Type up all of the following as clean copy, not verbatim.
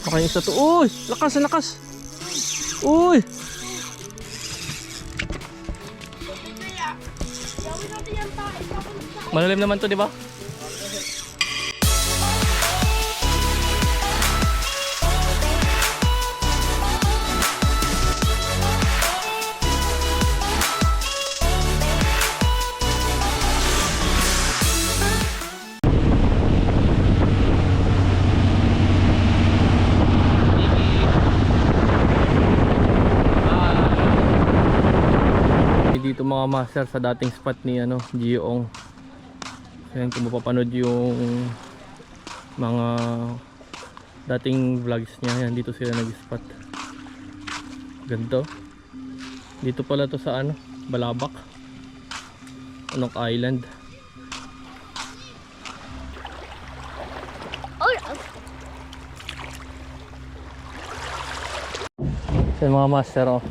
Baka yung isa to. Uy! Lakas, lakas! Uy! Malalim naman to, di ba? Dito mga master sa dating spot ni Gioong. Ayan, kung mapapanood yung mga dating vlogs niya, yan dito sila nag-spot. Ganito. Dito pala to sa Balabac, Onok Island. Yan mga master, oh.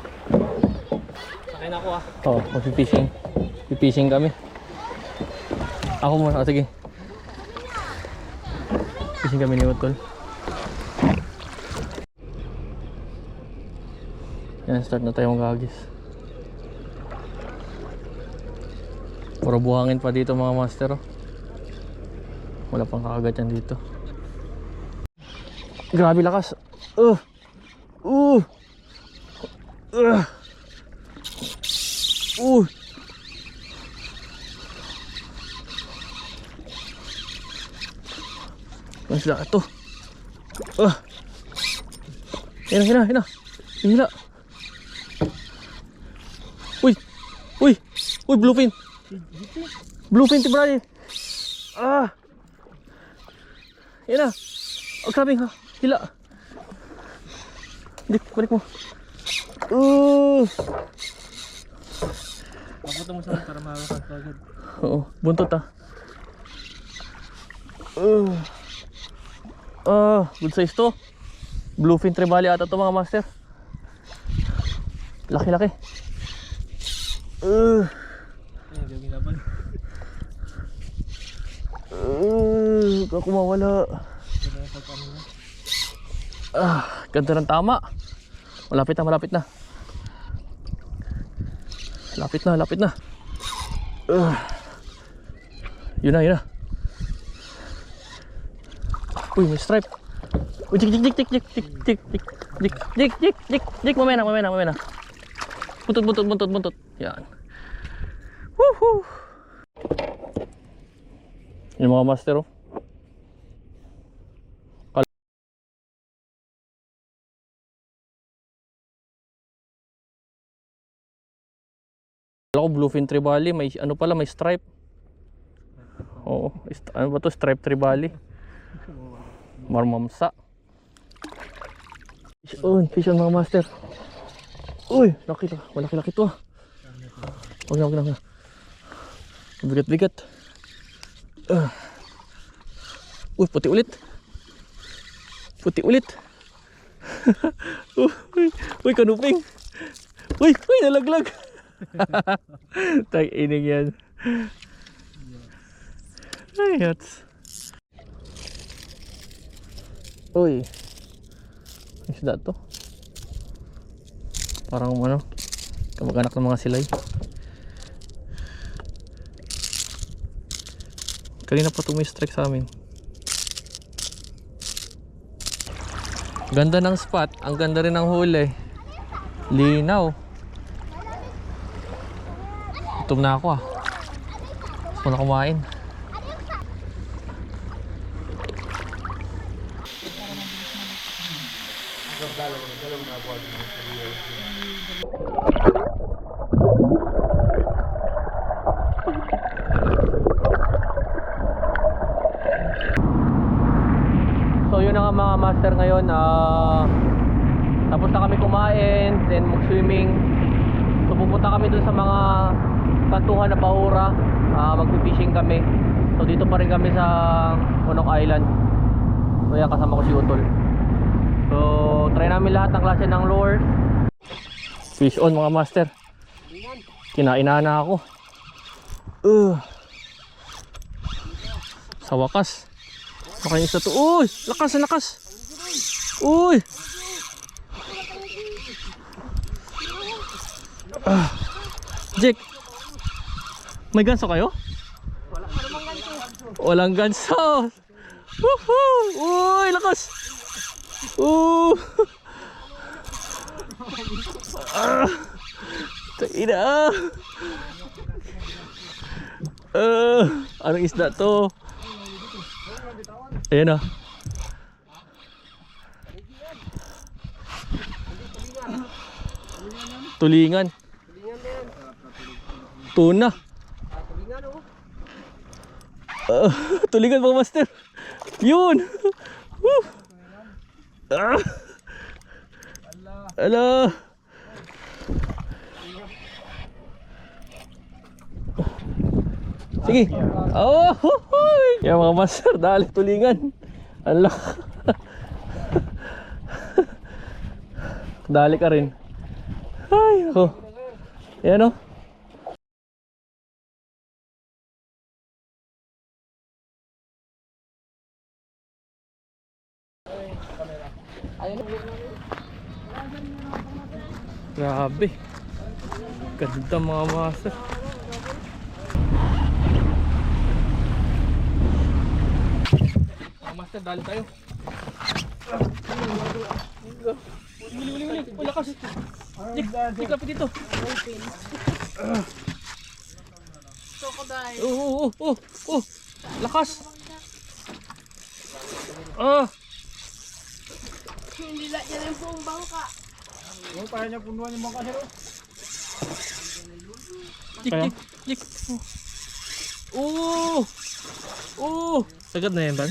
Sakay na ako, ah. Oh, mag-fishing. Fishing kami. Ako muna, sige. Fishing kami ni Utol. Yan, start na tayo mag-agis. Puro buhangin pa dito mga master, oh. Wala pang kakagat yan dito. Grabe lakas. Ang sila ito. Hina. Hila. Uy, bluefin. Bluefin ti Brian. Hina. Oh, grabe ha. Hila. Balik mo. Papunta mo saan para makakas agad. Oo, buntot ah. Good size to. Bluefin trevally ata to mga master. Laki. Ako mawala. Ganda ng tama. Malapit na. Lapit na. Yun na. Uy, may stripe. Uy, jik. Mamaya na. Buntot. Yan. Woohoo. Yung mga master, oh. Ako bluefin trevally, may may stripe. Oo, ano ba to, stripe trevally. Marmamsa. Fish on mga master. Uy, malaki to. Wag na. Bigat. Uy, puti ulit. Uy, kanuping. Uy, nalaglag. Tag-inig yan. Ay, hats. Uy, isda to. Parang kamag-anak ng mga silay. Kanina pa may strike sa amin. Ganda ng spot. Ang ganda rin ng huli. Linaw. Gutom na ako, ah. Gusto ko na kumain. So yun na nga mga master ngayon. Tapos na kami kumain, then mag-swimming. So pupunta kami dun sa mga kantuhan na bahura. Mag-fishing kami. So dito pa rin kami sa Onok Island. So yan, kasama ko si Utol. So try namin lahat ng klase ng lure. Fish on mga master. Kinain na ako. Sa wakas. Baka yung isa to. Uy! Lakas na lakas! Uy! Jake! May ganso kayo? Walang ganso! Woohoo! Uy! Lakas! Taina! Anong isda to? Ayan na. Tulingan. Tuna. Tulingan mga master. Yun. Ala. Sige. Oh, yan mga master, dali tulingan. Ala. Dali ka rin. Ay, ako. Yan o. Grabe. Ganda mga master. Mga master, dali tayo. Uli. Lakas. Dik, lapit dito. Crocodile. Oh. Lakas. Hindi lang yan yung buong bangka. Kaya niya punuan yung mga kasero. Dik. Sagad na yan, Ban?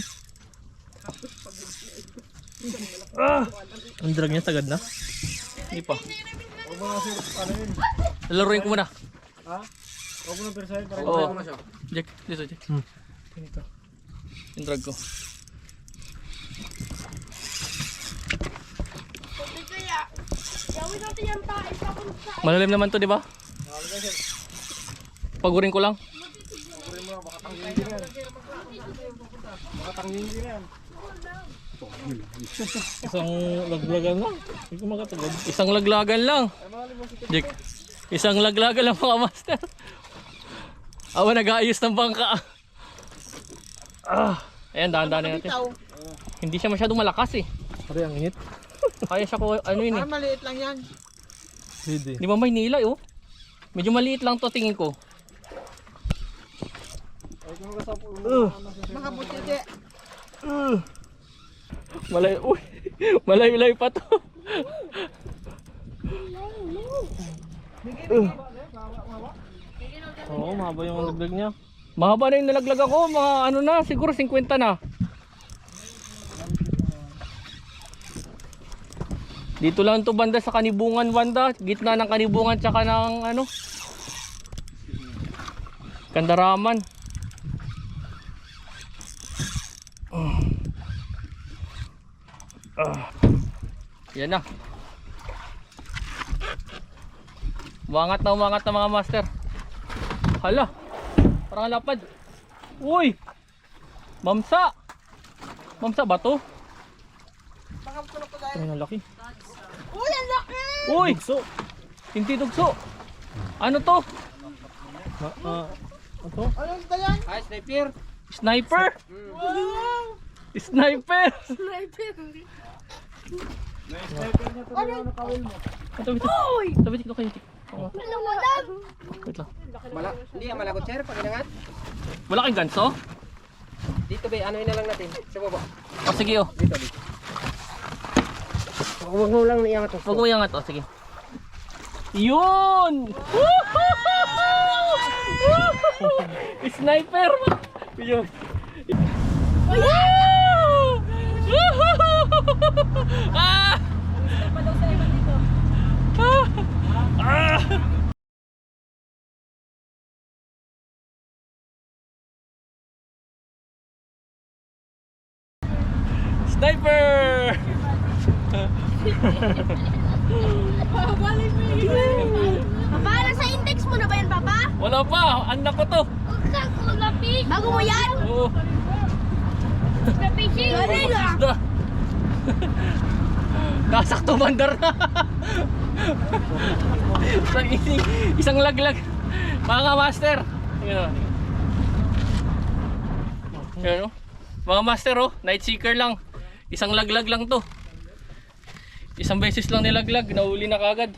Ang drag niya, sagad na? Hindi pa. Huwag mo na siya, ano yun? Lalaroin ko muna. Ha? Huwag mo na persahin para Oo. Jack, dito, Jack. Dito. Yung drag ko. Sabi kaya, gawin natin yan tayo. Papunta. Malalim naman to, di ba? Pagurin ko lang. baka tangingin yan. Isang laglagan lang. Hindi ko makatagod. Isang laglagan lang. Jack. Isang laglagan lang mga master. Awa, nag-aayos ng bangka. Ayan, dahan-dahan natin. Hindi siya masyadong malakas eh. Pare, ang init. Kaya siya ko, ano yun eh. Maliit lang yan. Hindi. Di ba may nilay oh? Medyo maliit lang to tingin ko. Makabutiti. Malayo, uy. Malayo-layo pa to. Oo, mahaba yung laglag niya. Mahaba na yung nalaglag ako, mga ano na, siguro 50 na. Dito lang to banda sa Kanibungan banda, gitna ng Kanibungan tsaka ng ano, Kandaraman. Yan na. Umangat na mga master. Hala, parang lapad. Uy, mamsa. Mamsa ba to? Ang laki. Uy, ang laki! Uy, dugso. Hindi dugso. Ano to? Ito? Anong ito yan? Ay, sniper. Sniper? Wow! Sniper. Sniper! Sniper niya ito na kawil mo. Ito. Uy! Tabi dito kayo. Malawalag! Wait lang. Hindi yan malagot sir, pag inangat. Wala kang ganso? Dito ba, ano na lang natin. Sa baba. O sige oh. Dito. Huwag mo lang iangat to. Huwag mo iangat oh, sige. Yun! Sniper! Yun. Ah! Sniper! Papa, nasa index mo na ba yan, Papa? Wala pa, anak ko to. Bago mo yan? Oo. The fishing. Isda. Kasakto bandar na. Isang laglag. Mga master. Ayan o. Ayan o. Mga master oh, night seeker lang. Isang laglag lang to. Isang beses lang nilaglag, nahuli na kagad.